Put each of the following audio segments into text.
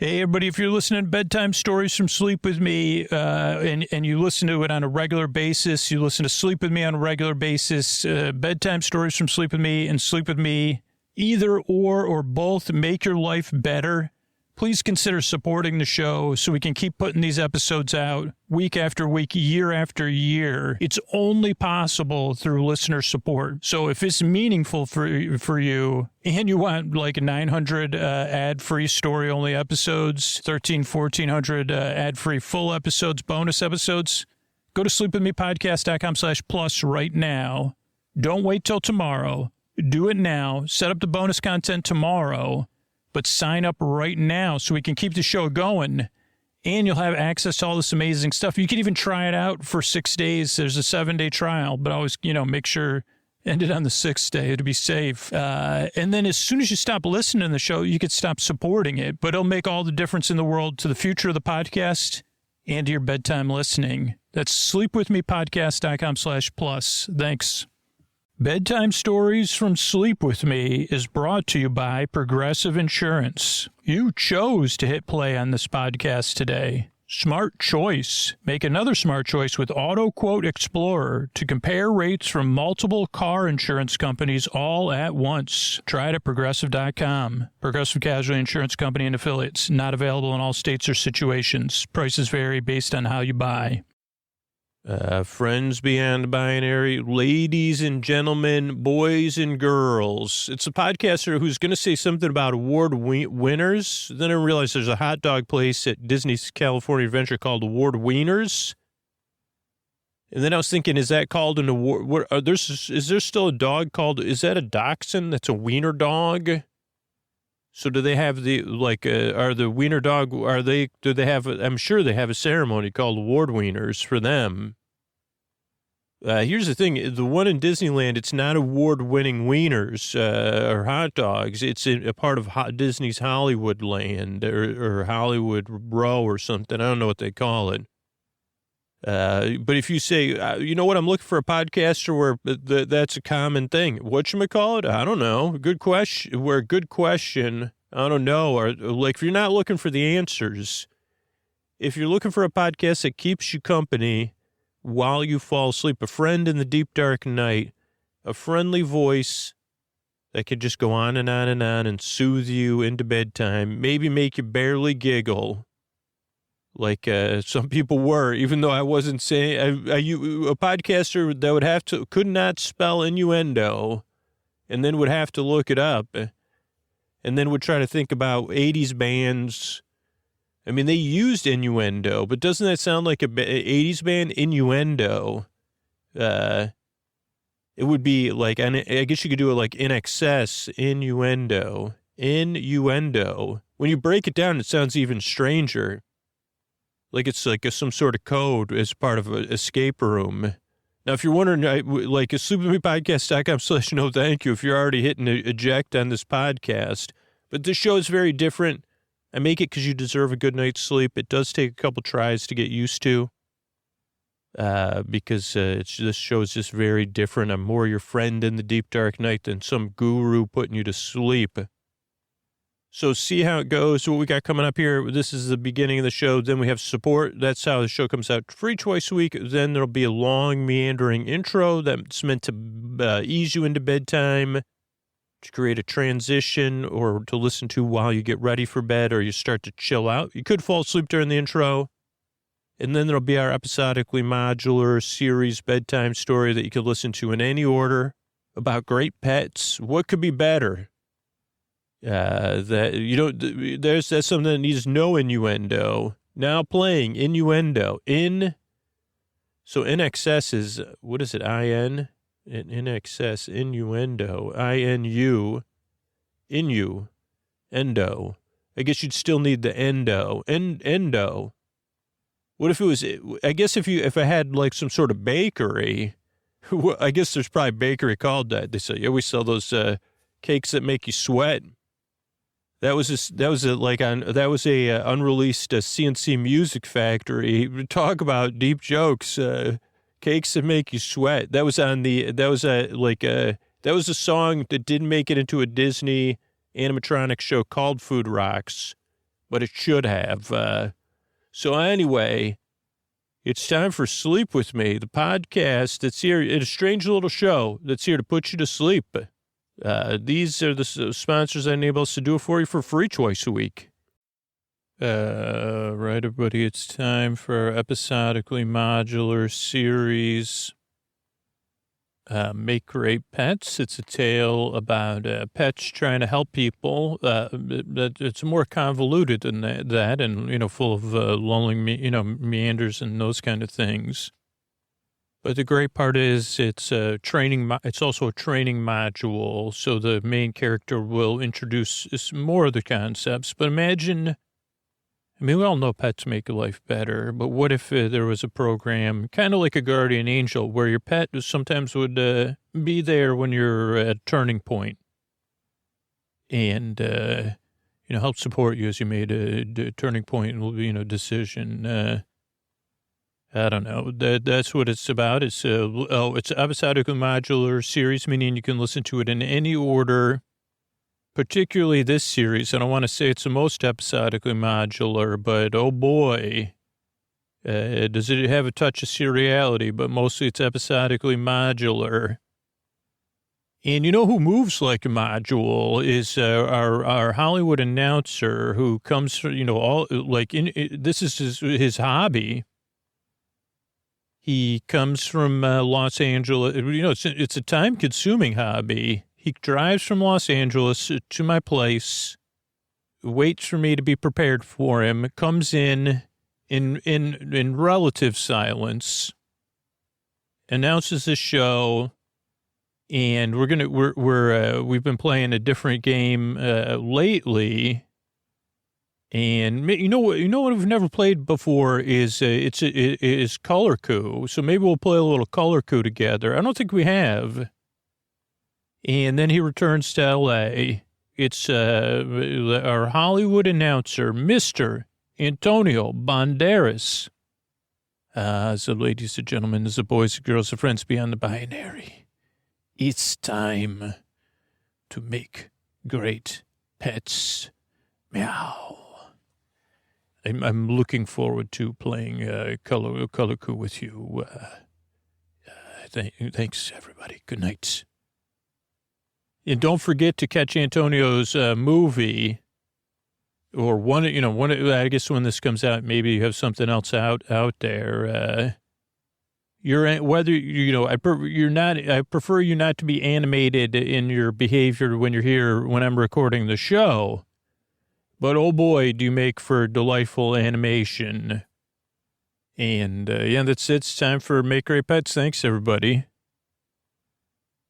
Hey, everybody, if you're listening to Bedtime Stories from Sleep With Me, and you listen to it on a regular basis, you listen to Sleep With Me on a regular basis, Bedtime Stories from Sleep With Me and Sleep With Me, either or both make your life better, please consider supporting the show so we can keep putting these episodes out week after week, year after year. It's only possible through listener support. So if it's meaningful for you and you want like 900 ad-free story-only episodes, 1,400 ad-free full episodes, bonus episodes, go to sleepwithmepodcast.com/plus right now. Don't wait till tomorrow. Do it now. Set up the bonus content tomorrow. But sign up right now so we can keep the show going, and you'll have access to all this amazing stuff. You can even try it out for 6 days. There's a 7-day trial, but always, make sure end it on the 6th day to be safe. And then as soon as you stop listening to the show, you could stop supporting it, but it'll make all the difference in the world to the future of the podcast and to your bedtime listening. That's sleepwithmepodcast.com/plus. Thanks. Bedtime Stories from Sleep With Me is brought to you by Progressive Insurance. You chose to hit play on this podcast today. Smart choice. Make another smart choice with Auto Quote Explorer to compare rates from multiple car insurance companies all at once. Try it at Progressive.com. Progressive Casualty Insurance Company and Affiliates. Not available in all states or situations. Prices vary based on how you buy. Friends beyond binary, ladies and gentlemen, boys and girls. It's a podcaster who's going to say something about award winners. Then I realized there's a hot dog place at Disney's California Adventure called Award Wieners. And then I was thinking, is that called an award? Is there still a dog called, is that a dachshund? That's a wiener dog? So do they have are the wiener dog, I'm sure they have a ceremony called Award Wieners for them. Here's the thing, the one in Disneyland, it's not award-winning wieners or hot dogs. It's a part of Disney's Hollywood Land or Hollywood Row or something. I don't know what they call it. But if you say, you know what, I'm looking for a podcaster where that's a common thing. Whatchamacallit? I don't know. Good question. I don't know. Or like, if you're not looking for the answers, if you're looking for a podcast that keeps you company while you fall asleep, a friend in the deep dark night, a friendly voice that could just go on and on and on and soothe you into bedtime, maybe make you barely giggle. Like some people were, even though I wasn't saying, a podcaster that could not spell innuendo and then would have to look it up and then would try to think about 80s bands. I mean, they used innuendo, but doesn't that sound like a 80s band? Innuendo. It would be like, I guess you could do it like in excess, innuendo. When you break it down, it sounds even stranger. Like it's like some sort of code as part of an escape room. Now, if you're wondering, like sleepwithmepodcast.com/no thank you if you're already hitting eject on this podcast. But this show is very different. I make it because you deserve a good night's sleep. It does take a couple tries to get used to because this show is just very different. I'm more your friend in the deep dark night than some guru putting you to sleep. So see how it goes. What we got coming up here, this is the beginning of the show. Then we have support. That's how the show comes out free twice a week. Then there'll be a long, meandering intro that's meant to ease you into bedtime, to create a transition or to listen to while you get ready for bed or you start to chill out. You could fall asleep during the intro. And then there'll be our episodically modular series bedtime story that you could listen to in any order about great pets. What could be better? That's something that needs no innuendo. Now playing innuendo. So in excess is, what is it? In excess, innuendo. Endo. I guess you'd still need the endo. Endo. What if it was, I guess if I had like some sort of bakery, I guess there's probably a bakery called that. They say, yeah, we sell those cakes that make you sweat. That was a unreleased CNC Music Factory. Talk about deep jokes. Cakes that make you sweat. That was a song that didn't make it into a Disney animatronic show called Food Rocks. but it should have. So anyway, it's time for Sleep With Me, the podcast that's here. It's a strange little show that's here to put you to sleep. These are the sponsors that enable us to do it for you for free twice a week. Right, everybody, it's time for our episodically modular series, Make Great Pets. It's a tale about pets trying to help people. It's more convoluted than that and, full of lulling, meanders and those kind of things. But the great part is it's a training. It's also a training module, so the main character will introduce more of the concepts. But imagine, we all know pets make life better, but what if there was a program, kind of like a guardian angel, where your pet sometimes would be there when you're at a turning point and, help support you as you made a turning point, decision. I don't know. That's what it's about. It's episodic and modular series, meaning you can listen to it in any order, particularly this series. I don't want to say it's the most episodically modular, but oh boy, does it have a touch of seriality, but mostly it's episodically modular. And you know who moves like a module is our Hollywood announcer who comes from, this is his hobby. He comes from Los Angeles. It's a time-consuming hobby. He drives from Los Angeles to my place, waits for me to be prepared for him, comes in relative silence, announces the show, and we've been playing a different game lately. And what we've never played before is Color Coup. So maybe we'll play a little Color Coup together. I don't think we have. And then he returns to L.A. It's our Hollywood announcer, Mr. Antonio Banderas. So ladies and gentlemen, the boys and girls, the friends beyond the binary, it's time to make great pets. Meow. I'm looking forward to playing Color Coup with you. Thanks, everybody. Good night. And don't forget to catch Antonio's movie, or one. I guess when this comes out, maybe you have something else out there. I prefer you not to be animated in your behavior when you're here when I'm recording the show. But, oh, boy, do you make for delightful animation. And, that's it. It's time for Make Great Pets. Thanks, everybody.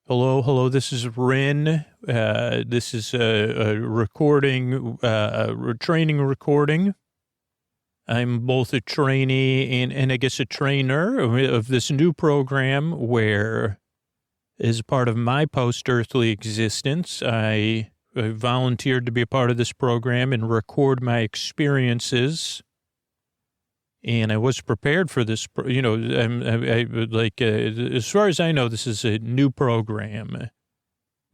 Hello, this is Rin. This is a recording, training recording. I'm both a trainee and I guess a trainer of this new program where, as part of my post-earthly existence, I volunteered to be a part of this program and record my experiences. And I was prepared for this, as far as I know, this is a new program.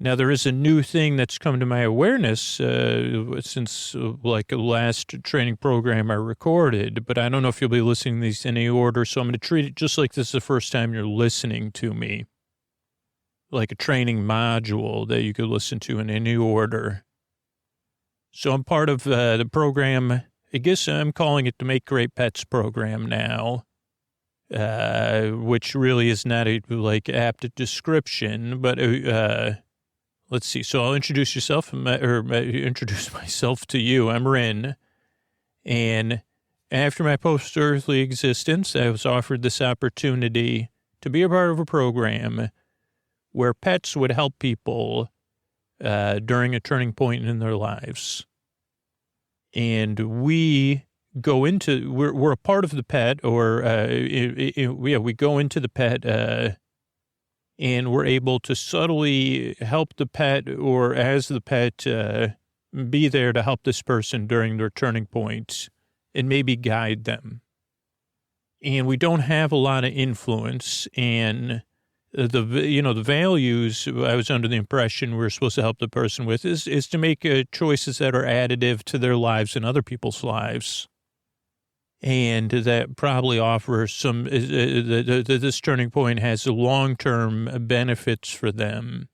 Now, there is a new thing that's come to my awareness since the last training program I recorded, but I don't know if you'll be listening to these in any order, so I'm going to treat it just like this is the first time you're listening to me. Like a training module that you could listen to in any order. So I'm part of the program. I guess I'm calling it the Make Great Pets program now, which really is not a apt description. But let's see. So I'll introduce myself to you. I'm Rin, and after my post-earthly existence, I was offered this opportunity to be a part of a program where pets would help people during a turning point in their lives. And we go into, we're a part of the pet, or we go into the pet and we're able to subtly help the pet, or as the pet, be there to help this person during their turning points and maybe guide them. And we don't have a lot of influence, and the values I was under the impression we're supposed to help the person with is to make choices that are additive to their lives and other people's lives. And that probably offers some, this turning point has long-term benefits for them.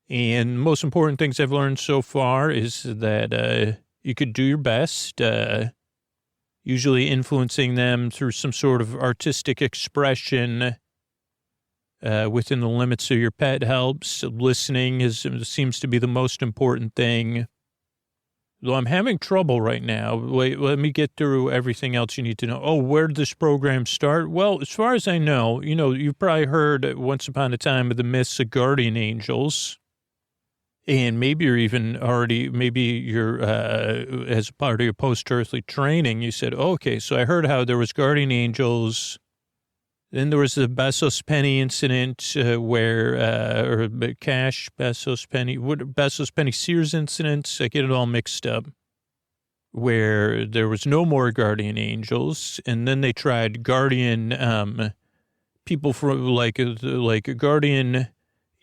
And the most important things I've learned so far is that you could do your best, usually influencing them through some sort of artistic expression within the limits of your pet helps. Listening seems to be the most important thing. Though I'm having trouble right now. Wait, let me get through everything else you need to know. Oh, where did this program start? Well, as far as I know, you've probably heard once upon a time of the myths of guardian angels. And maybe you're even already, as part of your post-earthly training, you said, okay, so I heard how there was guardian angels. Then there was the Bezos Penny incident or Cash, Bezos Penny Sears incident. I get it all mixed up, where there was no more guardian angels. And then they tried guardian people from like guardian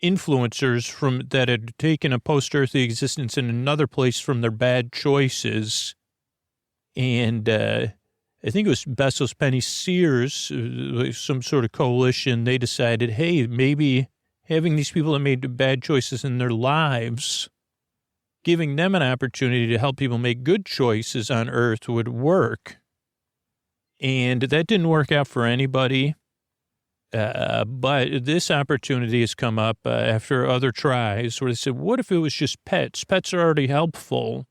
influencers that had taken a post-earthly existence in another place from their bad choices. And I think it was Bezos Penny Sears, some sort of coalition. They decided, hey, maybe having these people that made bad choices in their lives, giving them an opportunity to help people make good choices on Earth would work. And that didn't work out for anybody. But this opportunity has come up after other tries where they said, what if it was just pets? Pets are already helpful.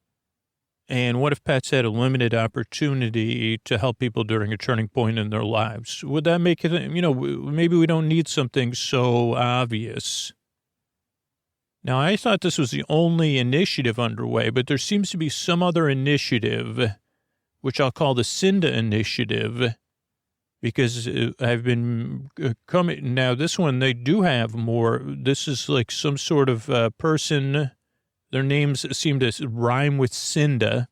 And what if pets had a limited opportunity to help people during a turning point in their lives? Would that make it, maybe we don't need something so obvious. Now, I thought this was the only initiative underway, but there seems to be some other initiative, which I'll call the Cinda Initiative, because I've been coming. Now, this one, they do have more. This is like some sort of person. Their names seem to rhyme with Cinda.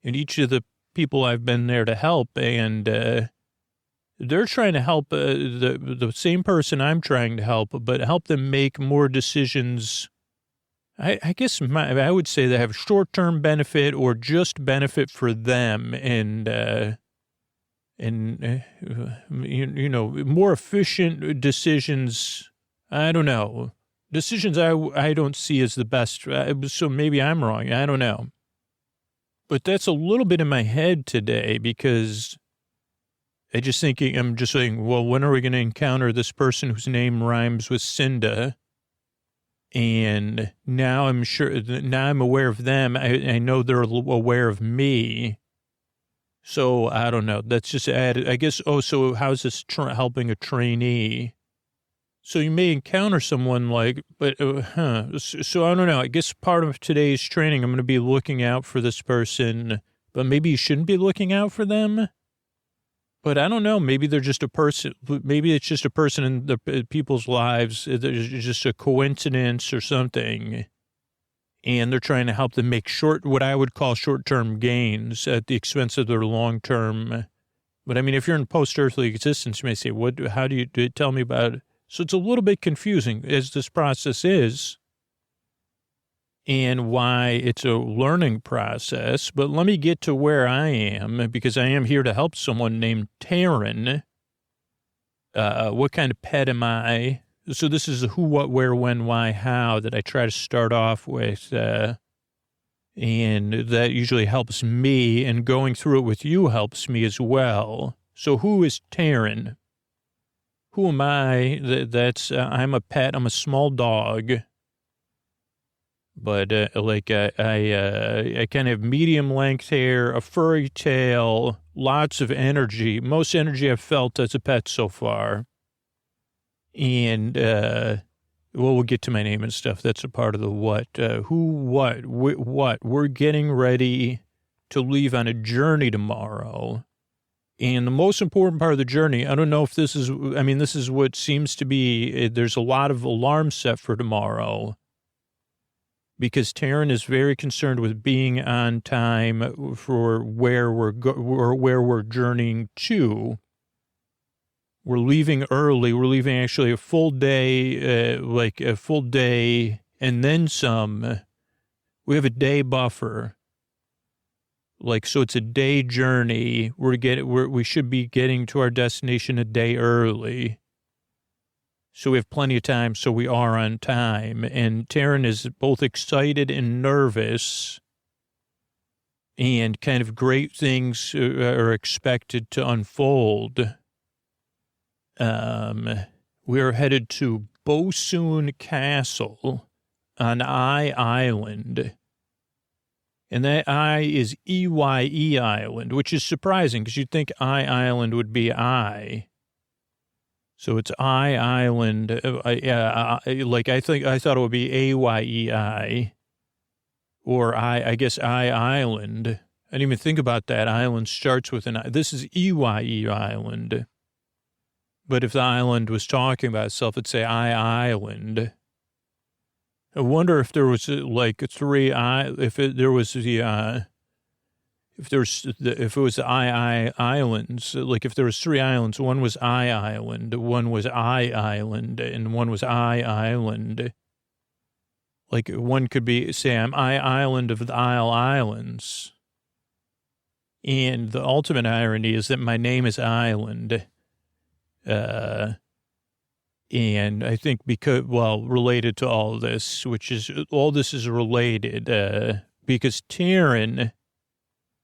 And each of the people I've been there to help, and they're trying to help the same person I'm trying to help, but help them make more decisions. I guess I would say they have short-term benefit or just benefit for them, and more efficient decisions. I don't know. Decisions I don't see as the best, so maybe I'm wrong. I don't know. But that's a little bit in my head today because I'm just saying, well, when are we going to encounter this person whose name rhymes with Cinda? And now I'm aware of them. I know they're aware of me. So I don't know. That's just added, I guess. Oh, so how's this helping a trainee? So you may encounter someone so I don't know. I guess part of today's training, I'm going to be looking out for this person, but maybe you shouldn't be looking out for them. But I don't know. Maybe they're just a person. Maybe it's just a person in the people's lives. There's just a coincidence or something. And they're trying to help them make what I would call short-term gains at the expense of their long-term. But I mean, if you're in post-earthly existence, you may say, how do you tell me about it? So it's a little bit confusing as this process is and why it's a learning process. But let me get to where I am, because I am here to help someone named Taryn. What kind of pet am I? So this is the who, what, where, when, why, how that I try to start off with. And that usually helps me, and going through it with you helps me as well. So who is Taryn? Who am I? I'm a pet. I'm a small dog. But I kind of have medium length hair, a furry tail, lots of energy. Most energy I've felt as a pet so far. And, we'll get to my name and stuff. That's a part of the what. Who, what. We're getting ready to leave on a journey tomorrow. And the most important part of the journey, I don't know if this is what seems to be, there's a lot of alarms set for tomorrow. Because Taryn is very concerned with being on time for where we're journeying to. We're leaving early. We're leaving actually a full day, like a full day and then some. We have a day buffer. Like, so it's a day journey. We should be getting to our destination a day early. So we have plenty of time, so we are on time. And Taryn is both excited and nervous. And kind of great things are expected to unfold. We are headed to Bosun Castle on Island. And that I is EYE Island, which is surprising because you'd think Island would be I. So it's Island. I thought it would be AYEI. Or I guess Island. I didn't even think about that. Island starts with an I. This is EYE Island. But if the island was talking about itself, it'd say Island. I wonder if there was like if it was the islands, like if there was three islands, one was Island, one was Island, and one was Island. Like one could be, say, I'm Island of the Isle Islands. And the ultimate irony is that my name is Island. And I think related to all this, all this is related, because Taryn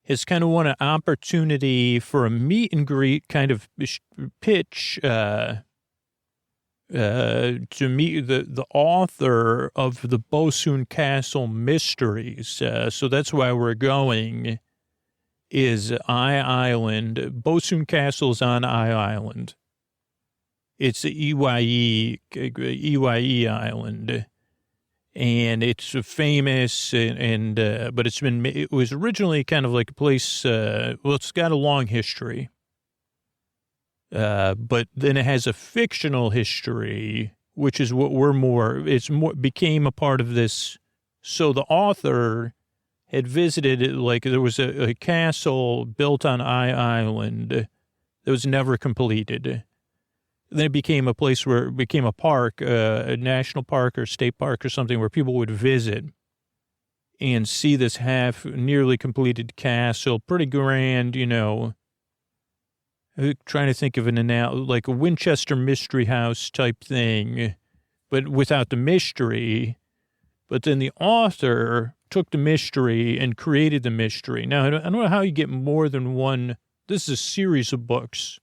has kind of won an opportunity for a meet and greet kind of pitch, to meet the author of the Bosun Castle Mysteries. So that's why we're going is Island. Bosun Castle's on Island. It's the EYE Island, and it's famous, but it was originally kind of like a place, it's got a long history, but then it has a fictional history, which is what became a part of this. So the author had visited it, like there was a castle built on Island that was never completed. Then it became a place where it became a park, a national park or state park or something where people would visit and see this nearly completed castle. Pretty grand, I'm trying to think of like a Winchester Mystery House type thing, but without the mystery. But then the author took the mystery and created the mystery. Now, I don't know how you get more than one. This is a series of books.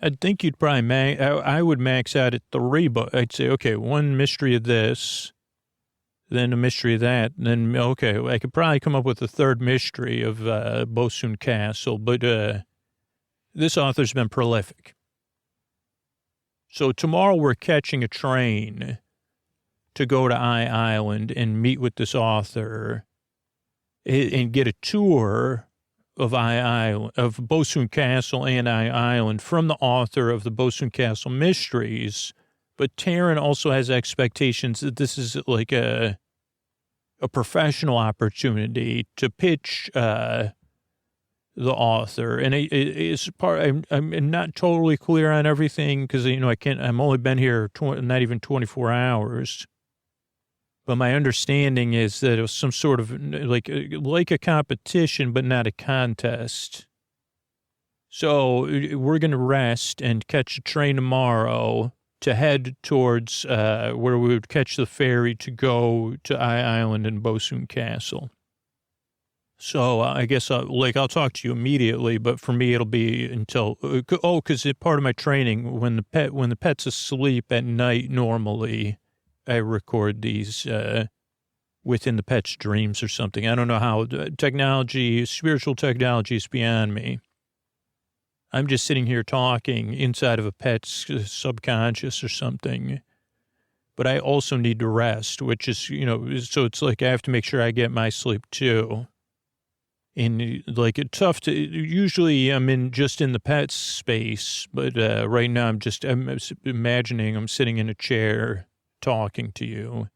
I think you'd probably I would max out at 3 books. I'd say, okay, one mystery of this, then a mystery of that, and then, okay, I could probably come up with a third mystery of Bosun Castle, but this author's been prolific. So tomorrow we're catching a train to go to Island and meet with this author and get a tour of of Bosun Castle and Island from the author of the Bosun Castle Mysteries. But Taryn also has expectations that this is like a professional opportunity to pitch the author. And it's I'm not totally clear on everything because, I'm only been here not even 24 hours. But my understanding is that it was some sort of like a competition, but not a contest. So we're going to rest and catch a train tomorrow to head towards where we would catch the ferry to go to Island and Bosun Castle. So I guess I'll talk to you immediately, but for me it'll be until because part of my training when the pet's asleep at night normally. I record these within the pet's dreams or something. I don't know how spiritual technology is beyond me. I'm just sitting here talking inside of a pet's subconscious or something. But I also need to rest, which is, so it's like I have to make sure I get my sleep too. And like it's tough usually I'm just in the pet's space, but right now I'm imagining I'm sitting in a chair talking to you.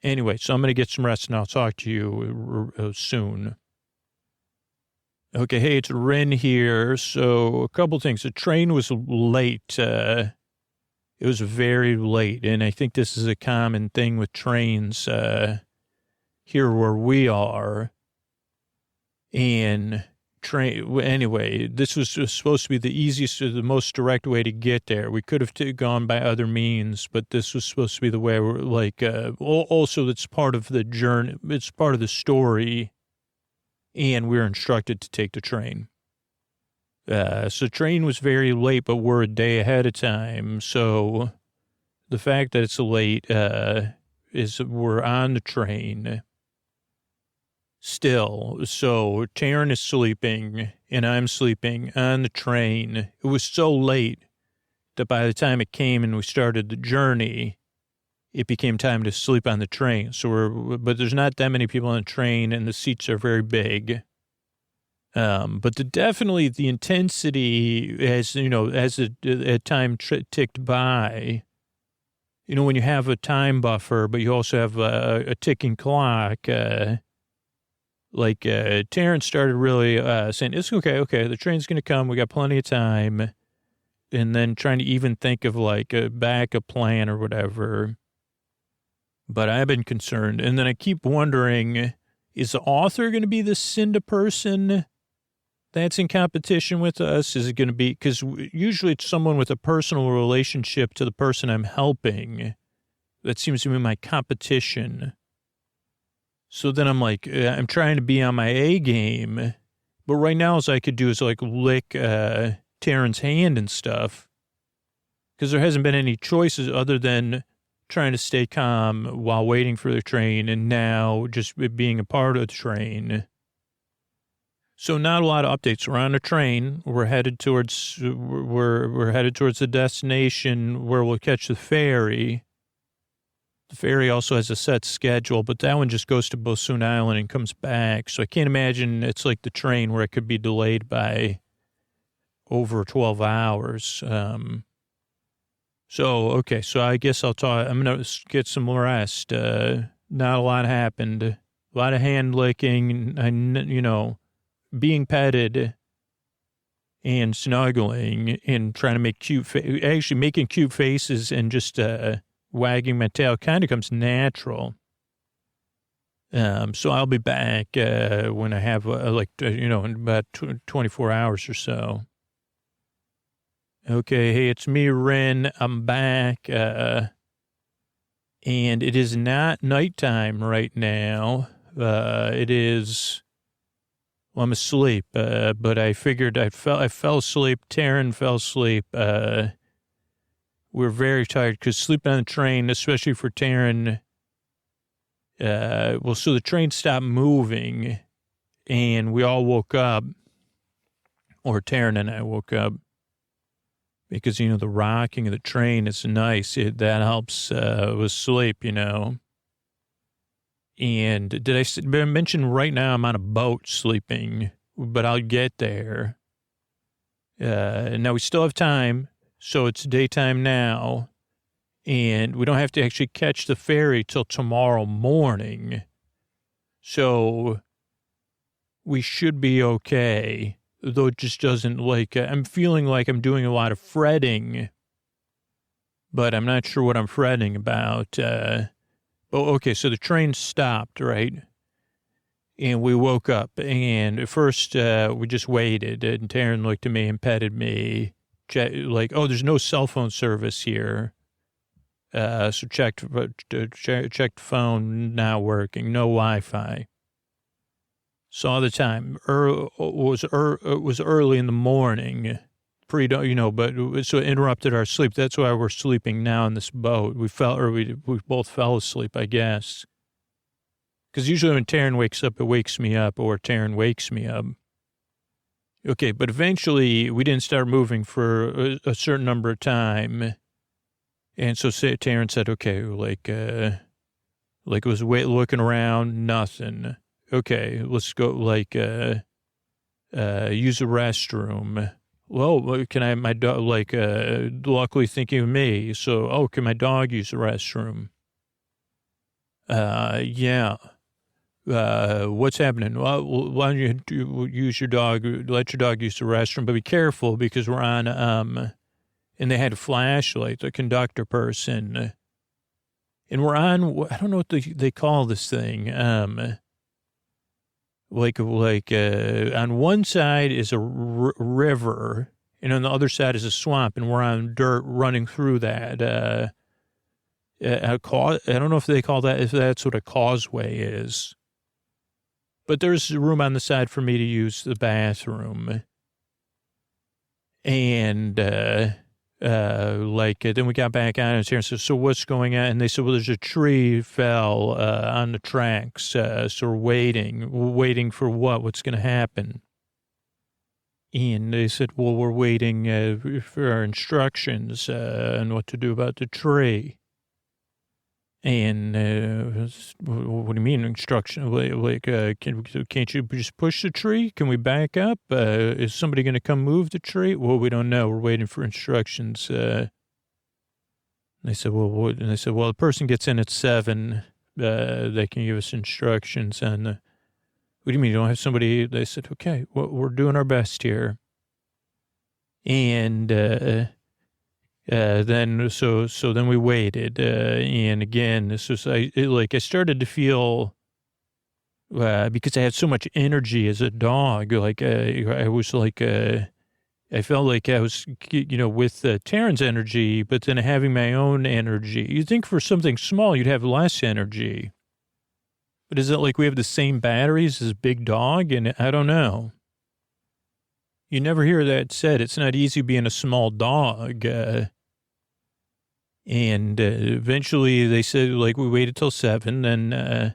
Anyway, so I'm going to get some rest and I'll talk to you soon. Okay, hey, it's Ren here. So a couple things. The train was late. It was very late, and I think this is a common thing with trains here where we are. And anyway, this was supposed to be the easiest or the most direct way to get there. We could have gone by other means, but this was supposed to be the way. Also, it's part of the journey. It's part of the story. And we were instructed to take the train. So train was very late, but we're a day ahead of time. So the fact that it's late is we're on the train still. So Taryn is sleeping and I'm sleeping on the train. It was so late that by the time it came and we started the journey, it became time to sleep on the train. But there's not that many people on the train and the seats are very big. But definitely the intensity as the time ticked by, when you have a time buffer, but you also have a ticking clock, Terrence started really saying, it's okay, the train's going to come. We got plenty of time. And then trying to even think of like a backup plan or whatever. But I've been concerned. And then I keep wondering, is the author going to be the Cinda person that's in competition with us? Is it going to be, because usually it's someone with a personal relationship to the person I'm helping. That seems to be my competition. So then I'm like, I'm trying to be on my A game. But right now, all I could do is like lick Taryn's hand and stuff. Because there hasn't been any choices other than trying to stay calm while waiting for the train, and now just being a part of the train. So not a lot of updates. We're on a train. We're headed towards the destination where we'll catch the ferry. The ferry also has a set schedule, but that one just goes to Bosun Island and comes back. So I can't imagine it's like the train where it could be delayed by over 12 hours. So I guess I'm going to get some rest. Not a lot happened. A lot of hand licking, being petted and snuggling and trying to make making cute faces and just wagging my tail kind of comes natural. So I'll be back when I have in about 24 hours or so. Okay, hey, it's me, Ren. I'm back. And it is not nighttime right now. It is, I'm asleep, but I figured I fell asleep. Taryn fell asleep. We're very tired because sleeping on the train, especially for Taryn, so the train stopped moving and we all woke up, or Taryn and I woke up. Because, the rocking of the train is nice. That helps with sleep, And did I mention right now I'm on a boat sleeping, but I'll get there. Now we still have time, so it's daytime now, and we don't have to actually catch the ferry till tomorrow morning. So we should be okay. Though it just doesn't I'm feeling like I'm doing a lot of fretting, but I'm not sure what I'm fretting about. So the train stopped, right? And we woke up, and at first we just waited, and Taryn looked at me and petted me, there's no cell phone service here. So checked phone, not working, no Wi-Fi. Saw the time. It was early in the morning, but so it interrupted our sleep. That's why we're sleeping now in this boat. We both fell asleep, I guess. Because usually when Taryn wakes up, it wakes me up, or Taryn wakes me up. Okay, but eventually we didn't start moving for a certain number of time, and so Taryn said, "Okay, it was looking around, nothing." Okay, let's go, use the restroom. Well, can I, my dog, luckily thinking of me. So, can my dog use the restroom? Yeah. what's happening? Well, why don't you use your dog, let your dog use the restroom, but be careful because we're on, and they had a flashlight, the conductor person, and we're on, I don't know what they call this thing. On one side is a river, and on the other side is a swamp, and we're on dirt running through that. I don't know if they call that, if that's what a causeway is. But there's room on the side for me to use the bathroom. And, then we got back on and said, so what's going on? And they said, well, there's a tree fell, on the tracks. So we're waiting for what? What's going to happen? And they said, well, we're waiting, for our instructions, on what to do about the tree. And what do you mean instruction? Can't you just push the tree? Can we back up? Is somebody going to come move the tree? Well, we don't know. We're waiting for instructions. They said, well, the person gets in at 7. They can give us instructions on. What do you mean you don't have somebody? They said, okay, well, we're doing our best here. And then we waited, and again, this was, I started to feel, because I had so much energy as a dog, I was I felt like I was, with Taryn's energy, but then having my own energy. You'd think for something small, you'd have less energy. But is it like we have the same batteries as a big dog? And I don't know. You never hear that said. It's not easy being a small dog. And eventually they said, we waited till 7. Then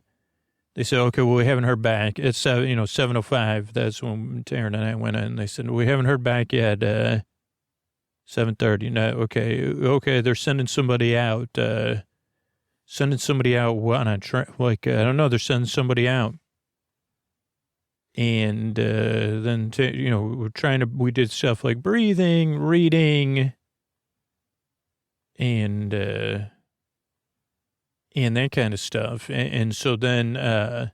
they said, okay, well, we haven't heard back. It's 7:05. That's when Taryn and I went in. They said, we haven't heard back yet. 7:30. No, okay. They're sending somebody out. On a train. I don't know. They're sending somebody out. And then, we did stuff like breathing, reading, and that kind of stuff. And so then to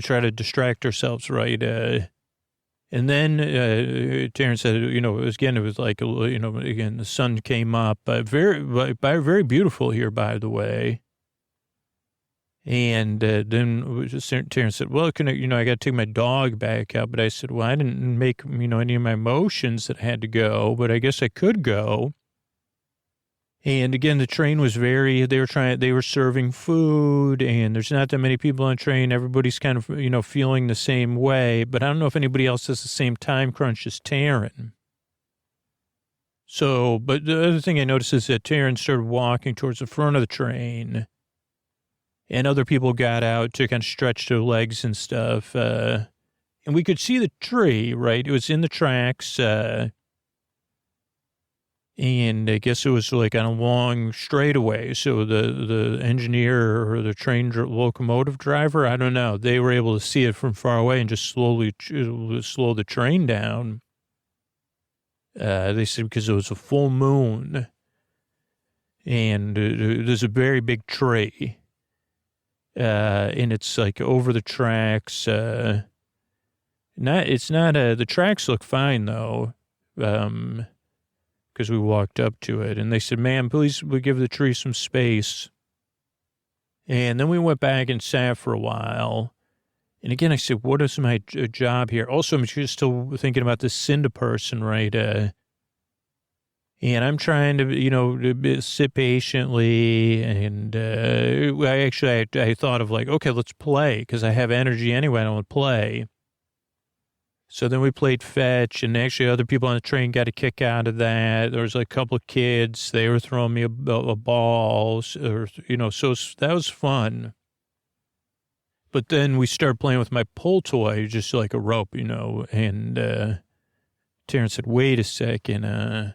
try to distract ourselves, right? And then Taryn said, it was again, the sun came up. Very beautiful here, by the way. And then Taryn said, well, I got to take my dog back out. But I said, well, I didn't make, any of my motions that I had to go, but I guess I could go. And again, the train was they were serving food, and there's not that many people on the train. Everybody's kind of, feeling the same way. But I don't know if anybody else has the same time crunch as Taryn. So, but the other thing I noticed is that Taryn started walking towards the front of the train. And other people got out to kind of stretch their legs and stuff. And we could see the tree, right? It was in the tracks. And I guess it was on a long straightaway. So the engineer or the train locomotive driver, I don't know. They were able to see it from far away and just slowly slow the train down. They said because it was a full moon. And there's a very big tree. And it's over the tracks. The tracks look fine though. Because we walked up to it and they said, ma'am, please, we give the tree some space. And then we went back and sat for a while. And again, I said, what is my job here? Also, I'm just still thinking about this Cinda person, right? And I'm trying to, sit patiently. And I thought of okay, let's play because I have energy anyway. I don't want to play. So then we played fetch, and actually other people on the train got a kick out of that. There was a couple of kids. They were throwing me a ball, so that was fun. But then we started playing with my pull toy, just like a rope, and Terrence said, wait a second. And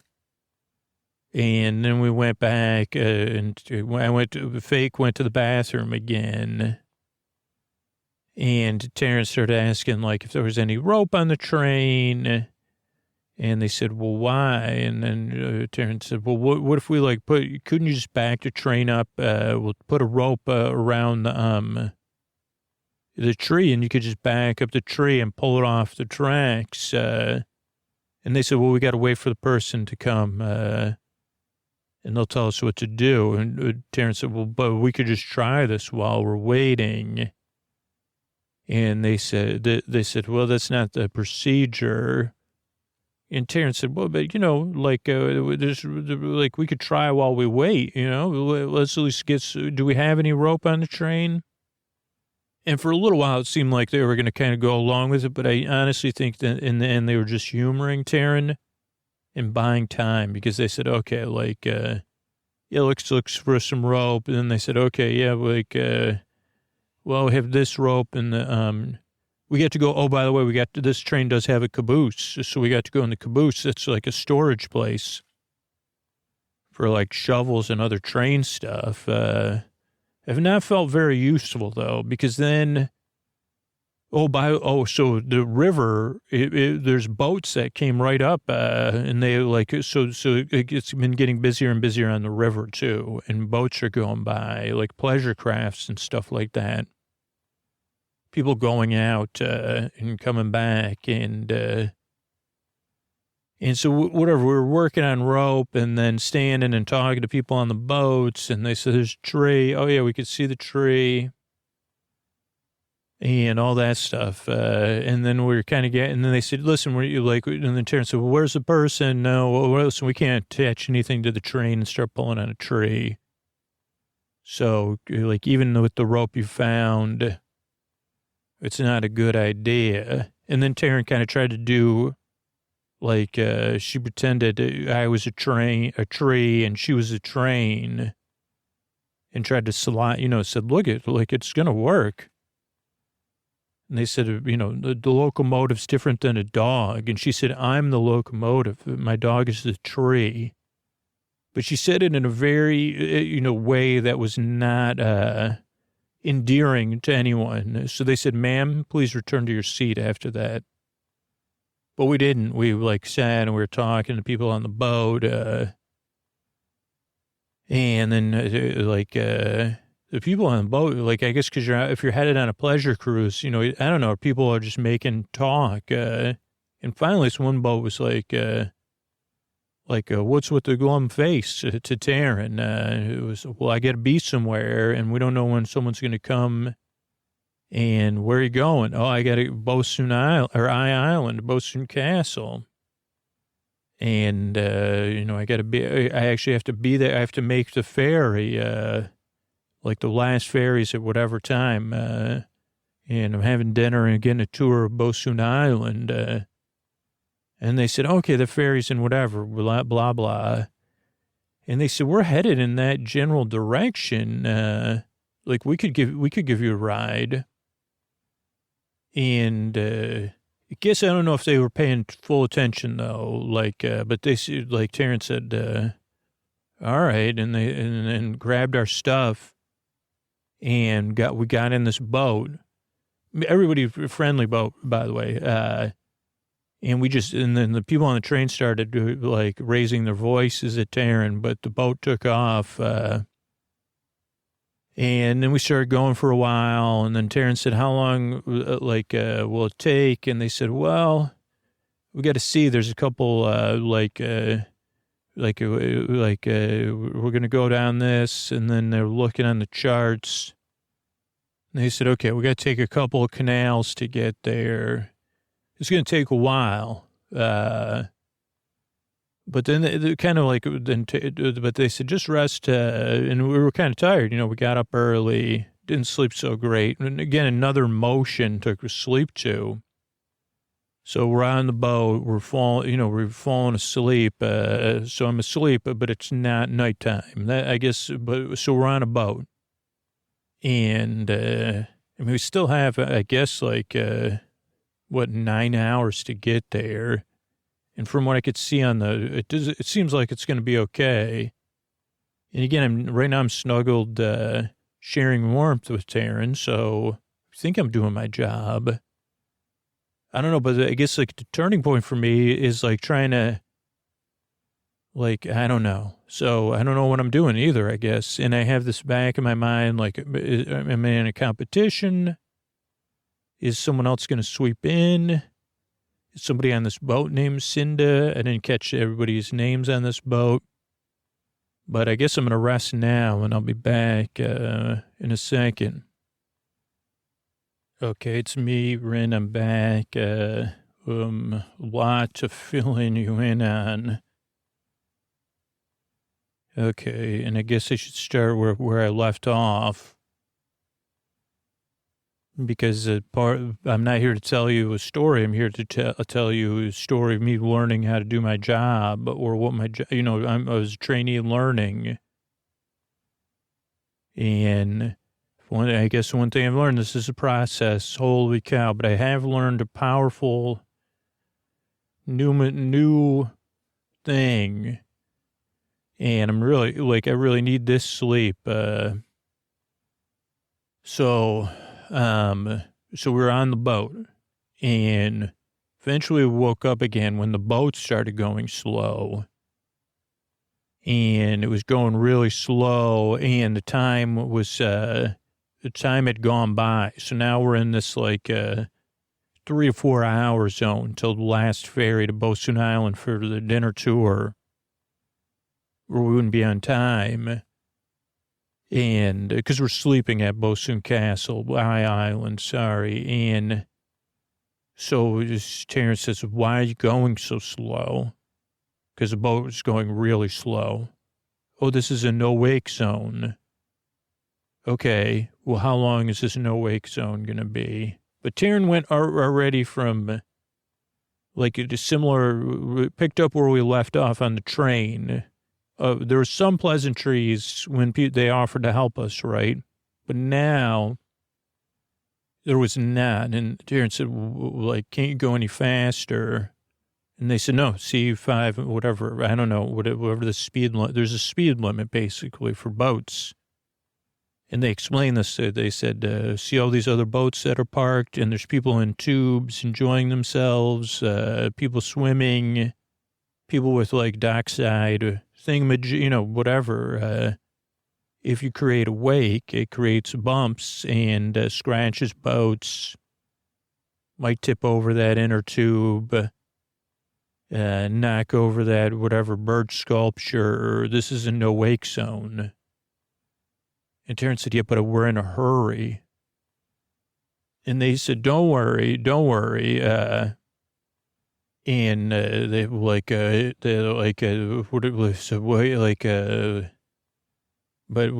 then we went back, and I went to the bathroom again. And Terrence started asking, if there was any rope on the train. And they said, well, why? And then Terrence said, well, what if we, couldn't you just back the train up? We'll put a rope around the, the tree, and you could just back up the tree and pull it off the tracks. And they said, well, we got to wait for the person to come, and they'll tell us what to do. And Terrence said, well, but we could just try this while we're waiting. And they said, well, that's not the procedure. And Terrence said, well, but, we could try while we wait, let's at least do we have any rope on the train? And for a little while, it seemed like they were going to kind of go along with it, but I honestly think that in the end, they were just humoring Taryn and buying time, because they said, okay, let's look for some rope. And then they said, okay, yeah, we have this rope, and we get to go, oh, by the way, this train does have a caboose, so we got to go in the caboose. It's like a storage place for like shovels and other train stuff. Have not felt very useful, though, because then, so the river, there's boats that came right up, and they so it's been getting busier and busier on the river, too, and boats are going by, like pleasure crafts and stuff like that. People going out and coming back, and so whatever, we were working on rope and then standing and talking to people on the boats, and they said, there's a tree. Oh, yeah, we could see the tree and all that stuff. And then we were kind of and then they said, listen, and then Terrence said, well, where's the person? No, well, listen, we can't attach anything to the train and start pulling on a tree. So, even with the rope you found, it's not a good idea. And then Taryn kind of tried to do, she pretended I was a tree, and she was a train, and tried to said, look, it's going to work. And they said, the locomotive's different than a dog. And she said, I'm the locomotive. My dog is the tree. But she said it in a very, way that was not endearing to anyone. So they said, ma'am, please return to your seat after that. But we didn't. We sat and we were talking to people on the boat. And then the people on the boat, I guess because if you're headed on a pleasure cruise, I don't know, people are just making talk. And finally, this one boat was what's with the glum face to Taryn? It was, well, I got to be somewhere, and we don't know when someone's going to come. And where are you going? Oh, I got to Bosun Island, Bosun Castle. And, I actually have to be there. I have to make the ferry, the last ferries at whatever time. And I'm having dinner and getting a tour of Bosun Island. And they said, okay, the ferry's in whatever, blah, blah, blah. And they said, we're headed in that general direction. We could give you a ride. And I guess I don't know if they were paying full attention, though. But they said, Terrence said, all right. And then grabbed our stuff and we got in this boat. Everybody, friendly boat, by the way. And then the people on the train started raising their voices at Taryn, but the boat took off. And then we started going for a while, and then Taryn said, how long, will it take? And they said, well, we got to see. There's a couple, we're going to go down this, and then they're looking on the charts. And they said, okay, we got to take a couple of canals to get there. It's going to take a while. But then they kind of but they said, just rest. And we were kind of tired. We got up early, didn't sleep so great. And again, another motion took sleep to. So we're on the boat, we're falling asleep. So I'm asleep, but it's not nighttime. So we're on a boat. And, we still have, I guess, 9 hours to get there. And from what I could see it seems like it's going to be okay. And again, right now I'm snuggled, sharing warmth with Taryn. So I think I'm doing my job. I don't know, but I guess the turning point for me is trying to, I don't know. So I don't know what I'm doing either, I guess. And I have this back in my mind, am I in a competition? Is someone else going to sweep in? Is somebody on this boat named Cinda? I didn't catch everybody's names on this boat. But I guess I'm going to rest now, and I'll be back in a second. Okay, it's me, Rin. I'm back. Lot to fill you in on. Okay, and I guess I should start where I left off. Because I'm not here to tell you a story. I'm here to tell you a story of me learning how to do my job, or what I was a trainee learning. And I guess one thing I've learned, this is a process, holy cow, but I have learned a powerful new thing. And I'm really, I really need this sleep. So we were on the boat, and eventually we woke up again when the boat started going slow, and it was going really slow, and the time had gone by. So now we're in this 3 or 4 hour zone till the last ferry to Bosun Island for the dinner tour, where we wouldn't be on time. And because we're sleeping at Bosun Castle, Island, sorry. And so Terrence says, why are you going so slow? Because the boat is going really slow. Oh, this is a no-wake zone. Okay, well, how long is this no-wake zone going to be? But Taryn went already from, picked up where we left off on the train. There were some pleasantries when they offered to help us, right? But now there was not. And Darren said, can't you go any faster? And they said, no, C5, whatever. I don't know, whatever the speed limit. There's a speed limit, basically, for boats. And they explained this. They said, see all these other boats that are parked, and there's people in tubes enjoying themselves, people swimming, people with, dockside whatever. If you create a wake, it creates bumps and scratches boats, might tip over that inner tube, knock over that whatever birch sculpture. This is a no-wake zone. And Terrence said, yeah, but we're in a hurry. And they said, don't worry. And they but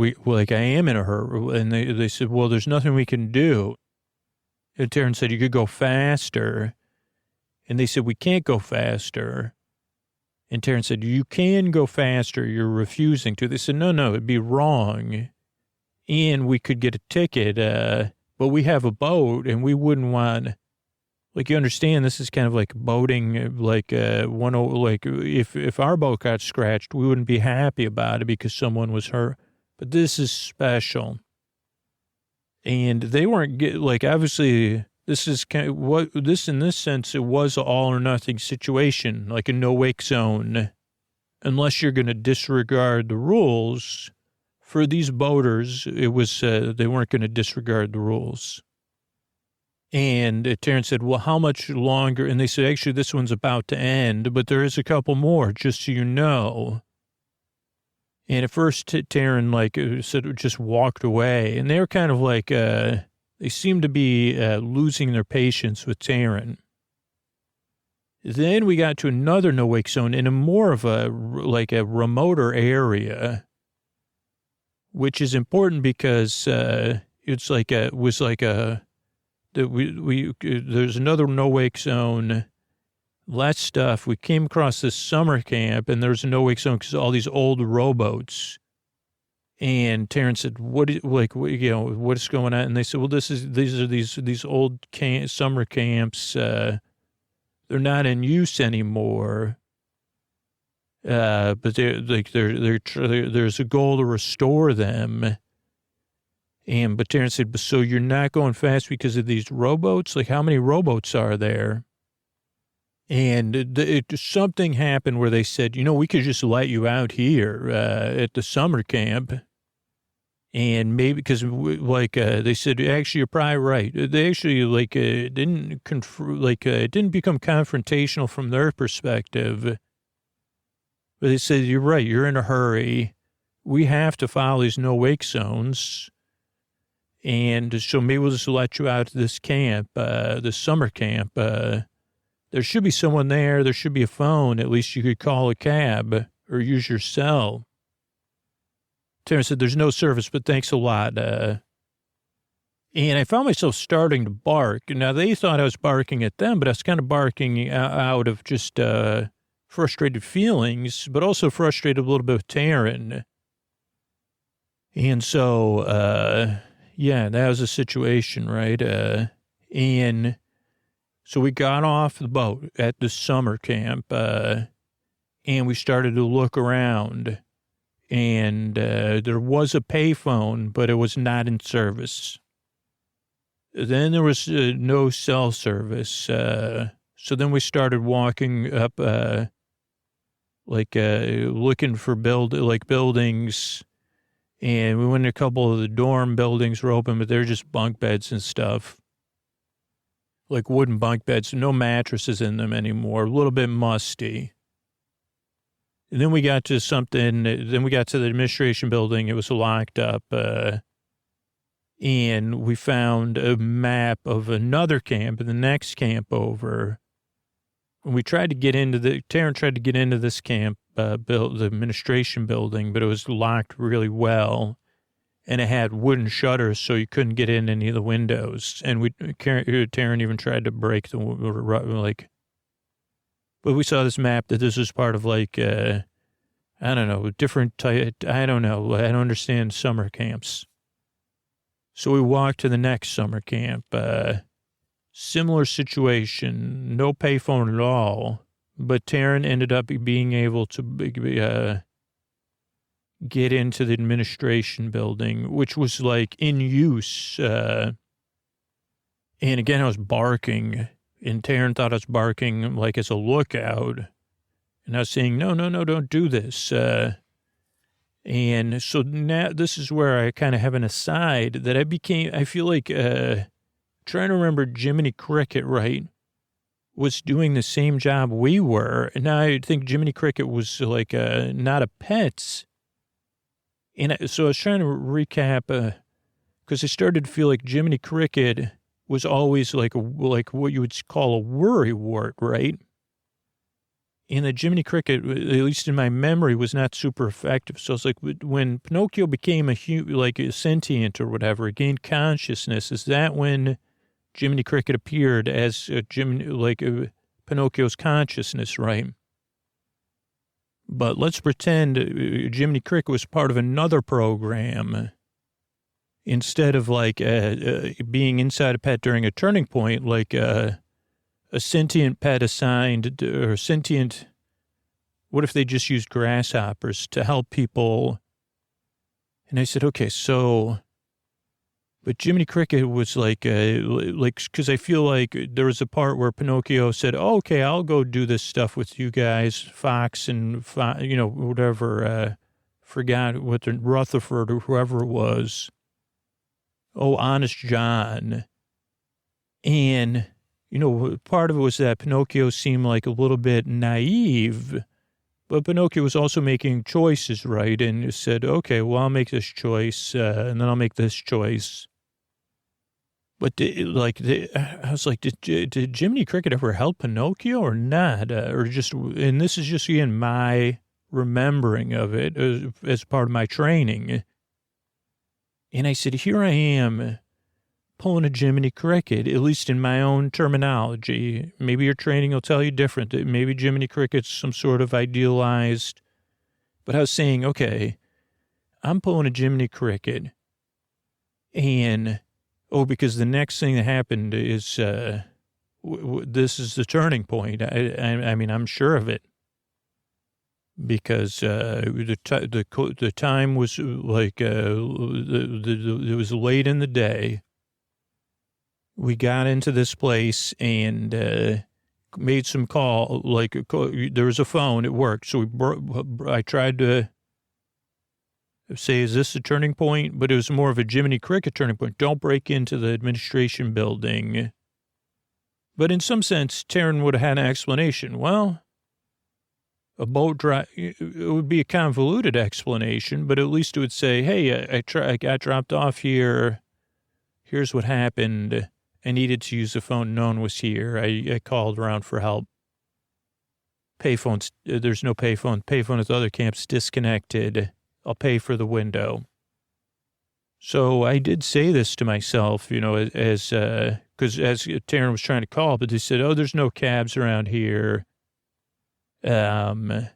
I am in a hurry. And they said, well, there's nothing we can do. And Terrence said, you could go faster. And they said, we can't go faster. And Terrence said, you can go faster. You're refusing to. They said, no, it'd be wrong. And we could get a ticket, but we have a boat, and we wouldn't want, you understand, this is kind of like boating, if our boat got scratched, we wouldn't be happy about it because someone was hurt. But this is special. And they weren't, obviously, this is kind of in this sense, it was an all or nothing situation, like a no-wake zone, unless you're going to disregard the rules. For these boaters, it was, they weren't going to disregard the rules. And Terrence said, well, how much longer? And they said, actually, this one's about to end, but there is a couple more, just so you know. And at first, Taryn, said, just walked away. And they were kind of they seemed to be losing their patience with Taryn. Then we got to another no-wake zone in a more of a remoter area, which is important because there's another no-wake zone, less stuff. We came across this summer camp, and there's a no-wake zone because all these old rowboats. And Terrence said, what is going on? And they said, well, these are these old summer camps. They're not in use anymore. But there's a goal to restore them. But Terrence said, so you're not going fast because of these rowboats? How many rowboats are there? And something happened where they said, we could just let you out here at the summer camp. And maybe because they said, actually, you're probably right. They actually it didn't become confrontational from their perspective. But they said, you're right. You're in a hurry. We have to follow these no wake zones. And so maybe we'll just let you out to this camp, this summer camp. There should be someone there. There should be a phone. At least you could call a cab or use your cell. Terrence said, there's no service, but thanks a lot. And I found myself starting to bark. Now, they thought I was barking at them, but I was kind of barking out of just frustrated feelings, but also frustrated a little bit with Taryn. And so, yeah, that was a situation, right? And so we got off the boat at the summer camp, and we started to look around. And there was a payphone, but it was not in service. Then there was no cell service. So then we started walking up, looking for buildings. And we went to a couple of the dorm buildings were open, but they're just bunk beds and stuff. Like wooden bunk beds, no mattresses in them anymore, a little bit musty. And then we got to the administration building. It was locked up. And we found a map of another camp, the next camp over. And we tried to get into Taryn tried to get into this camp, the administration building, but it was locked really well. And it had wooden shutters, so you couldn't get in any of the windows. And Taryn even tried to break but we saw this map that this was part of I don't know, different type. I don't know. I don't understand summer camps. So we walked to the next summer camp. Similar situation, no payphone at all. But Taryn ended up being able to get into the administration building, which was in use. And again, I was barking. And Taryn thought I was barking as a lookout. And I was saying, no, don't do this. And so now this is where I kind of have an aside that I feel like trying to remember Jiminy Cricket, right, was doing the same job we were. And now I think Jiminy Cricket was not a pet. And so I was trying to recap because I started to feel like Jiminy Cricket was always like what you would call a worrywart, right? And the Jiminy Cricket, at least in my memory, was not super effective. So it's like when Pinocchio became a sentient or whatever, gained consciousness, is that when Jiminy Cricket appeared as Pinocchio's consciousness, right? But let's pretend Jiminy Cricket was part of another program. Instead of being inside a pet during a turning point, a sentient pet assigned or sentient, what if they just used grasshoppers to help people? And I said, okay, but Jiminy Cricket was because I feel like there was a part where Pinocchio said, oh, okay, I'll go do this stuff with you guys, Fox and, whatever, forgot what the Rutherford or whoever it was. Oh, Honest John. And, part of it was that Pinocchio seemed like a little bit naive, but Pinocchio was also making choices, right? And said, okay, well, I'll make this choice, and then I'll make this choice. But I was like, did Jiminy Cricket ever help Pinocchio or not? And this is just, again, my remembering of it as part of my training. And I said, here I am pulling a Jiminy Cricket, at least in my own terminology. Maybe your training will tell you different. Maybe Jiminy Cricket's some sort of idealized. But I was saying, okay, I'm pulling a Jiminy Cricket. And, because the next thing that happened is this is the turning point. I mean, I'm sure of it. Because the time was it was late in the day. We got into this place and made some call. There was a phone. It worked. So I tried to say, is this a turning point? But it was more of a Jiminy Cricket turning point. Don't break into the administration building. But in some sense, Taryn would have had an explanation. Well, a boat drive, it would be a convoluted explanation, but at least it would say, hey, I got dropped off here. Here's what happened. I needed to use the phone. No one was here. I called around for help. Payphones, there's no payphone. Payphone at the other camp's disconnected. I'll pay for the window. So I did say this to myself, you know, because as Taryn was trying to call, but they said, oh, there's no cabs around here. And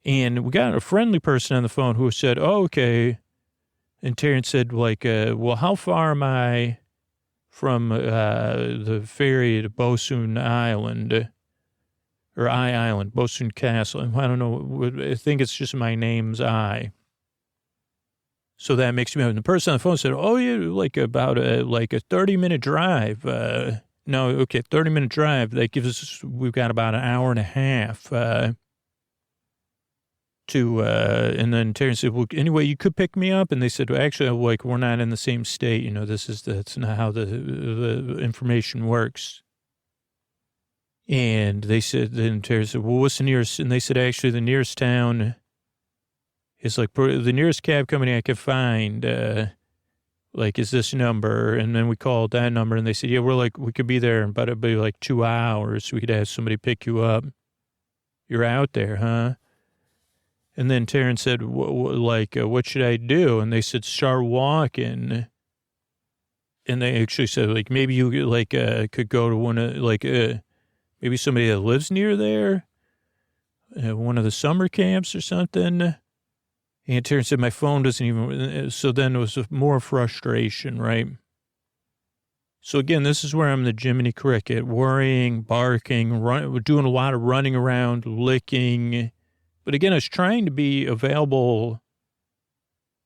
we got a friendly person on the phone who said, oh, okay. And Taryn said, like, well, how far am I from the ferry to Bosun Island? Or Island, Bosun Castle. I don't know. I think it's just my name's I. So that makes me, and the person on the phone said, oh, yeah, like about a 30-minute drive. 30-minute drive. That gives us, we've got about an hour and a half and then Terrence said, well, anyway, you could pick me up. And they said, well, actually, like, we're not in the same state. You know, that's not how the information works. And they said, then Terrence said, well, what's the nearest? And they said, actually, the nearest town is like the nearest cab company I could find, is this number. And then we called that number and they said, yeah, we could be there, but it'd be like 2 hours. We could have somebody pick you up. You're out there, huh? And then Terrence said, what should I do? And they said, start walking. And they actually said, like, maybe you could go to one of maybe somebody that lives near there, one of the summer camps or something. And Terrence said, my phone doesn't even, so then it was more frustration, right? So again, this is where I'm the Jiminy Cricket, worrying, barking, doing a lot of running around, licking. But again, I was trying to be available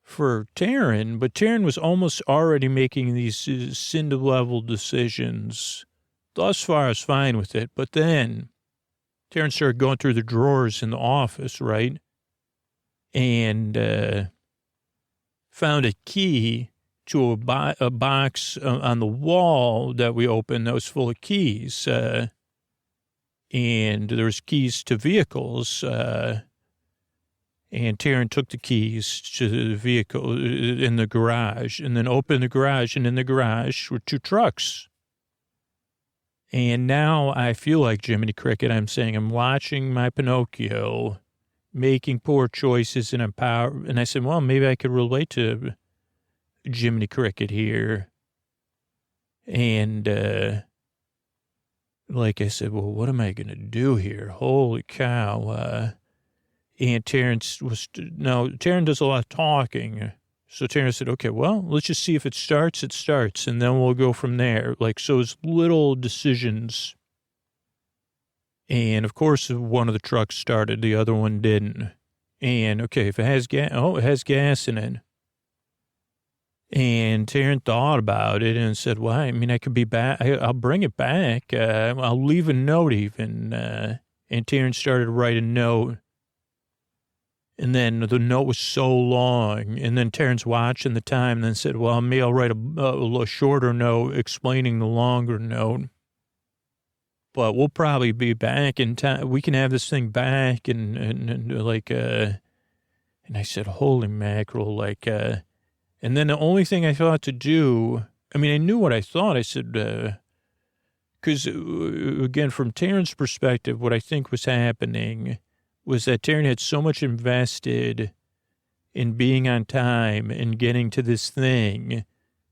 for Taryn, but Taryn was almost already making these Cinda-level decisions. Thus far, I was fine with it. But then Taryn started going through the drawers in the office, right? And found a key to a box on the wall that we opened that was full of keys. And there was keys to vehicles. And Taryn took the keys to the vehicle in the garage and then opened the garage. And in the garage were 2 trucks. And now I feel like Jiminy Cricket. I'm saying I'm watching my Pinocchio making poor choices and and I said, well, maybe I could relate to Jiminy Cricket here. And like I said, well, what am I going to do here? Holy cow. And Taryn does a lot of talking. So Taryn said, okay, well, let's just see if it starts, and then we'll go from there. So it's little decisions. And of course, one of the trucks started, the other one didn't. And okay, if it has gas, it has gas in it. And Taryn thought about it and said, well, I mean, I could be back. I'll bring it back. I'll leave a note even. And Taryn started to write a note. And then the note was so long. And then Terrence watching the time and then said, well, maybe I'll write a shorter note explaining the longer note. But we'll probably be back in time. We can have this thing back. And I said, holy mackerel. And then the only thing I thought to do, I mean, I knew what I thought. I said, because again, from Terrence's perspective, what I think was happening was that Taryn had so much invested in being on time and getting to this thing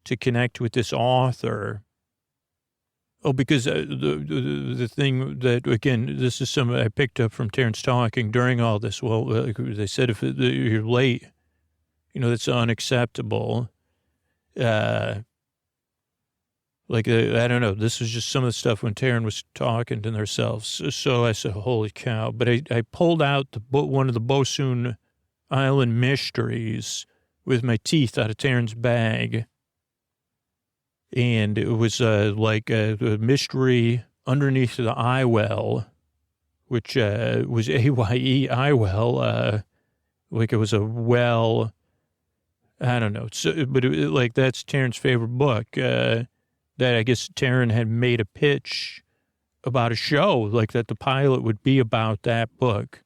to connect with this author. Oh, because the thing that, again, this is something I picked up from Terrence talking during all this. Well, they said if you're late, that's unacceptable. I don't know. This was just some of the stuff when Taryn was talking to themselves. So I said, holy cow. But I pulled out one of the Bosun Island mysteries with my teeth out of Taryn's bag. And it was a mystery underneath the eye well, which was AYE eye well. It was a well I don't know. So, but like that's Taryn's favorite book. That I guess Taryn had made a pitch about a show, like that the pilot would be about that book.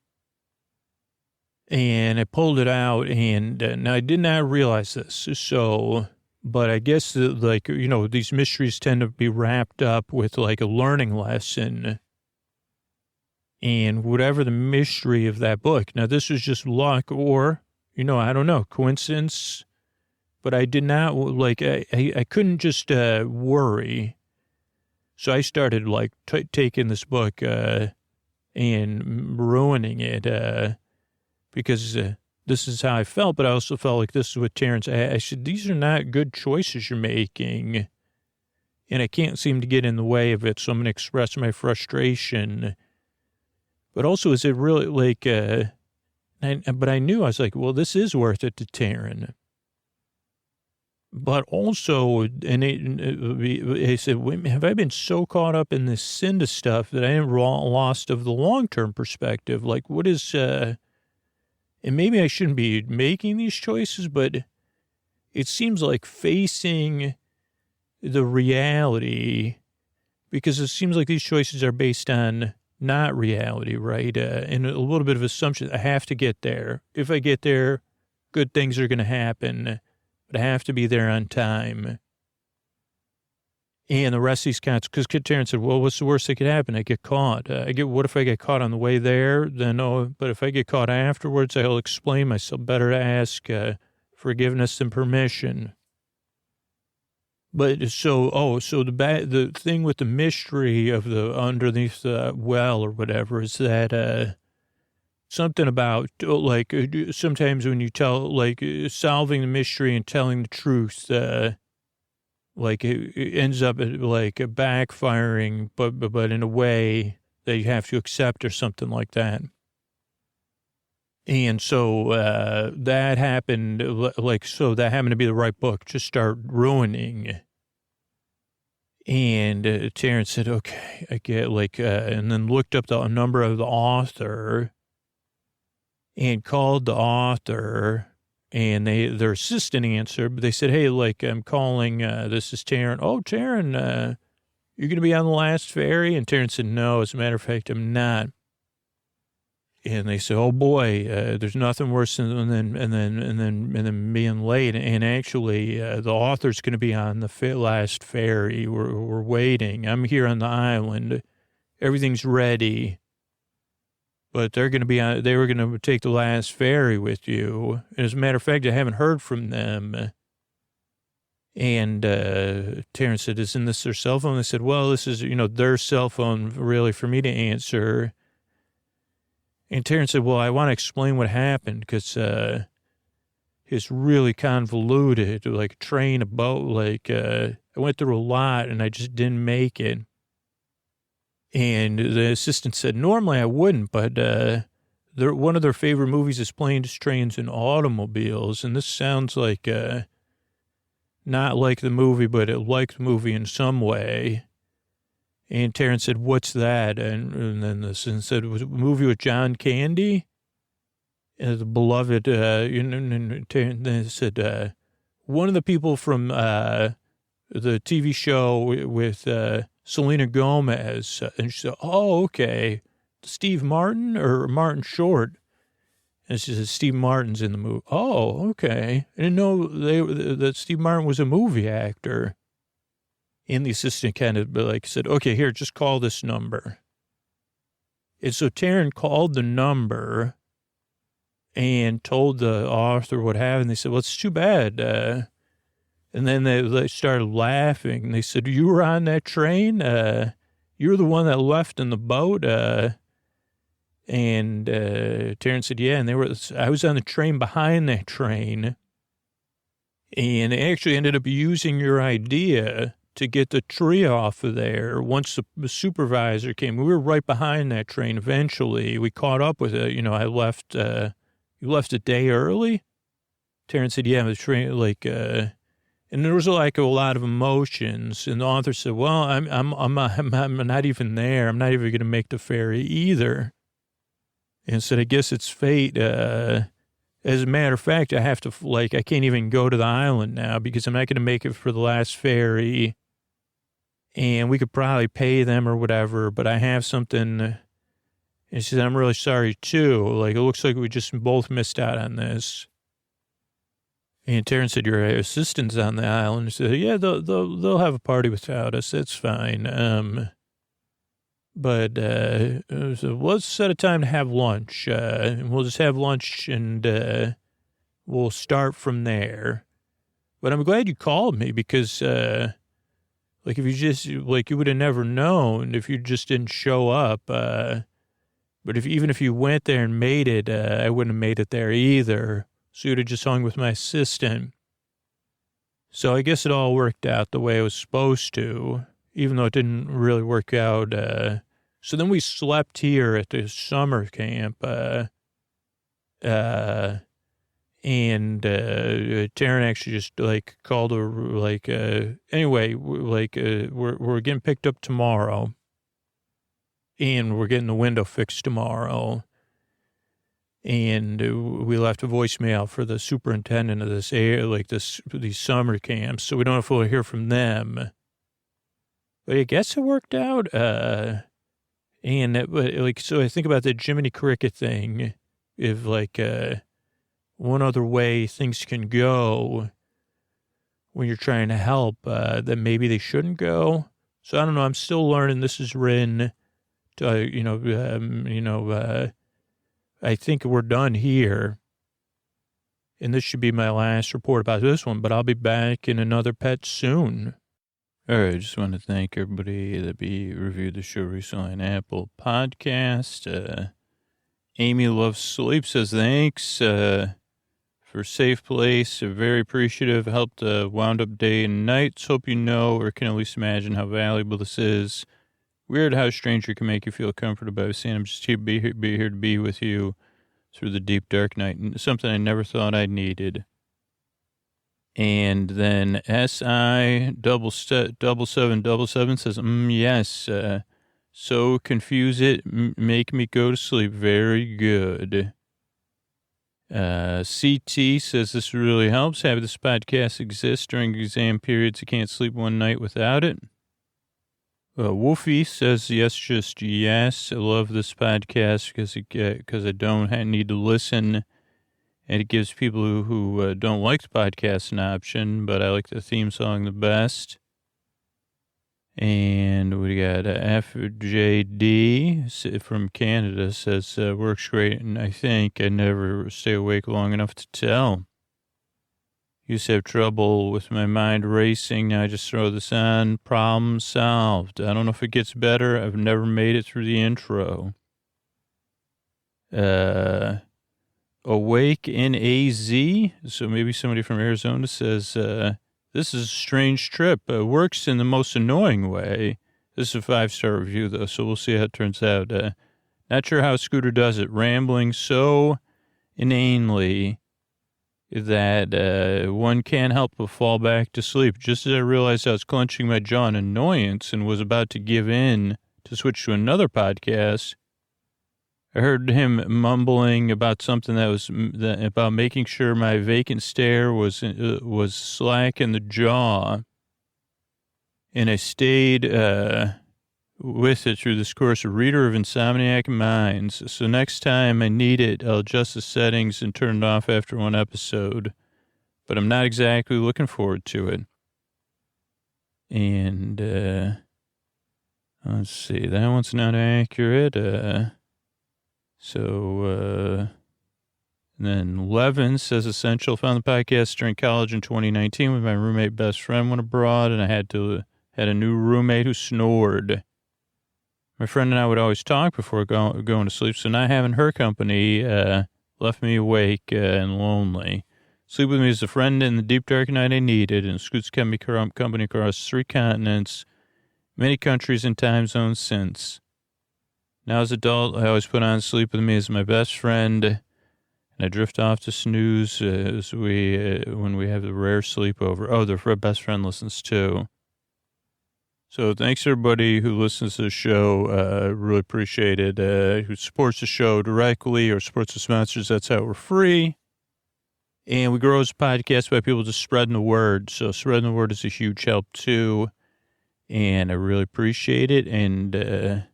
And I pulled it out, and now I did not realize this. So, but I guess like, you know, these mysteries tend to be wrapped up with like a learning lesson. And whatever the mystery of that book. Now, this was just luck or, you know, I don't know, coincidence. But I did not, like, I couldn't just worry. So I started, like, taking this book and ruining it because this is how I felt. But I also felt like this is what Terrence, I said, these are not good choices you're making. And I can't seem to get in the way of it. So I'm going to express my frustration. But also, is it really, like, but I knew, I was like, well, this is worth it to Taryn. But also, and he said, have I been so caught up in this Cinda stuff that I am lost of the long-term perspective? Like, what is, and maybe I shouldn't be making these choices, but it seems like facing the reality, because it seems like these choices are based on not reality, right? And a little bit of assumption. I have to get there. If I get there, good things are going to happen. But I have to be there on time. And the rest of these cats, because Terrence said, well, what's the worst that could happen? I get caught. What if I get caught on the way there? Then, but if I get caught afterwards, I'll explain myself. Better to ask forgiveness than permission. But so the thing with the mystery of the underneath the well or whatever is that, something about, like, sometimes when you tell, like, solving the mystery and telling the truth, like, it ends up, like, backfiring, but in a way that you have to accept or something like that. And so that happened, like, so that happened to be the right book to start ruining. And Terrence said, okay, I get, like, and then looked up the number of the author and called the author, and their assistant answered, but they said, hey, like, I'm calling, this is Taryn. Oh, Taryn, you're going to be on the last ferry? And Taryn said, no, as a matter of fact, I'm not. And they said, oh boy, there's nothing worse than being late. And actually, the author's going to be on the last ferry. We're waiting. I'm here on the island. Everything's ready. But they were going to take the last ferry with you. And as a matter of fact, I haven't heard from them. And Terrence said, isn't this their cell phone? They said, well, this is, their cell phone really for me to answer. And Terrence said, well, I want to explain what happened because it's really convoluted, like a train, a boat, like I went through a lot and I just didn't make it. And the assistant said, normally I wouldn't, but one of their favorite movies is Planes, Trains, and Automobiles. And this sounds like not like the movie, but it like the movie in some way. And Terrence said, what's that? And then the assistant said, it was a movie with John Candy, the beloved, and Terrence said, one of the people from the TV show with Selena Gomez. And she said, oh, okay. Steve Martin or Martin Short? And she said, Steve Martin's in the movie. Oh, okay. I didn't know that Steve Martin was a movie actor. And the assistant kind of said, okay, here, just call this number. And so Taryn called the number and told the author what happened. They said, well, it's too bad. And then they started laughing. And they said, you were on that train? You were the one that left in the boat? And Terrence said, yeah. And I was on the train behind that train. And they actually ended up using your idea to get the tree off of there. Once the supervisor came, we were right behind that train. Eventually, we caught up with it. I left, you left a day early? Terrence said, yeah, the train, and there was a lot of emotions. And the author said, well, I'm not even there. I'm not even going to make the ferry either. And said, I guess it's fate. As a matter of fact, I have to, like, I can't even go to the island now because I'm not going to make it for the last ferry. And we could probably pay them or whatever, but I have something. And she said, I'm really sorry too. Like, it looks like we just both missed out on this. And Taryn said, your assistant's on the island. She said, yeah, they'll have a party without us. That's fine. But so let's set a time to have lunch. And we'll just have lunch and we'll start from there. But I'm glad you called me because, like, if you just, like, you would have never known if you just didn't show up. But even if you went there and made it, I wouldn't have made it there either. So you'd have just hung with my assistant. So I guess it all worked out the way it was supposed to, even though it didn't really work out. So then we slept here at the summer camp. And Taryn actually just, like, called her, like, anyway, like, we're getting picked up tomorrow. And we're getting the window fixed tomorrow. And we left a voicemail for the superintendent of this these summer camps, so we don't know if we'll hear from them. But I guess it worked out. So I think about the Jiminy Cricket thing. If, like, one other way things can go when you're trying to help, that maybe they shouldn't go. So I don't know. I'm still learning. This is written. I think we're done here. And this should be my last report about this one, but I'll be back in another pet soon. All right, I just want to thank everybody that reviewed the show recently on Apple Podcast. Amy Loves Sleep says thanks for safe place. Very appreciative. Helped wound up day and nights. Hope you know or can at least imagine how valuable this is. Weird how a stranger can make you feel comfortable. I was saying I'm just here to be with you through the deep, dark night. Something I never thought I needed. And then SI7777 says, yes. So confuse it, make me go to sleep. Very good. CT says this really helps. Having this podcast exist during exam periods. I can't sleep one night without it. Wolfie says, yes, just yes. I love this podcast because I don't need to listen. And it gives people who don't like the podcast an option, but I like the theme song the best. And we got FJD from Canada says, works great, and I think I never stay awake long enough to tell. Used to have trouble with my mind racing. Now I just throw this on. Problem solved. I don't know if it gets better. I've never made it through the intro. Awake in AZ. So maybe somebody from Arizona says, this is a strange trip. Works in the most annoying way. This is a 5-star review, though, so we'll see how it turns out. Not sure how Scooter does it. Rambling so inanely that one can't help but fall back to sleep. Just as I realized I was clenching my jaw in annoyance and was about to give in to switch to another podcast, I heard him mumbling about something about making sure my vacant stare was slack in the jaw, and I stayed with it through this course. A reader of Insomniac Minds. So next time I need it, I'll adjust the settings and turn it off after one episode. But I'm not exactly looking forward to it. And let's see, that one's not accurate. And then Levin says essential. Found the podcast during college in 2019 with my roommate best friend went abroad, and I had a new roommate who snored. My friend and I would always talk before going to sleep, so not having her company left me awake and lonely. Sleep with me is a friend in the deep dark night I needed, and Scoots kept me company across 3 continents, many countries and time zones since. Now as an adult, I always put on Sleep with Me as my best friend, and I drift off to snooze when we have the rare sleepover. Oh, their best friend listens too. So thanks everybody who listens to the show. Really appreciate it. Who supports the show directly or supports the sponsors. That's how we're free. And we grow as a podcast by people just spreading the word. So spreading the word is a huge help too. And I really appreciate it. And I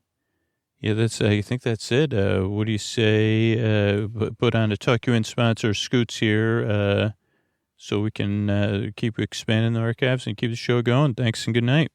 think that's it. What do you say? Put on a Tuck You In sponsor, Scoots here, so we can keep expanding the archives and keep the show going. Thanks and good night.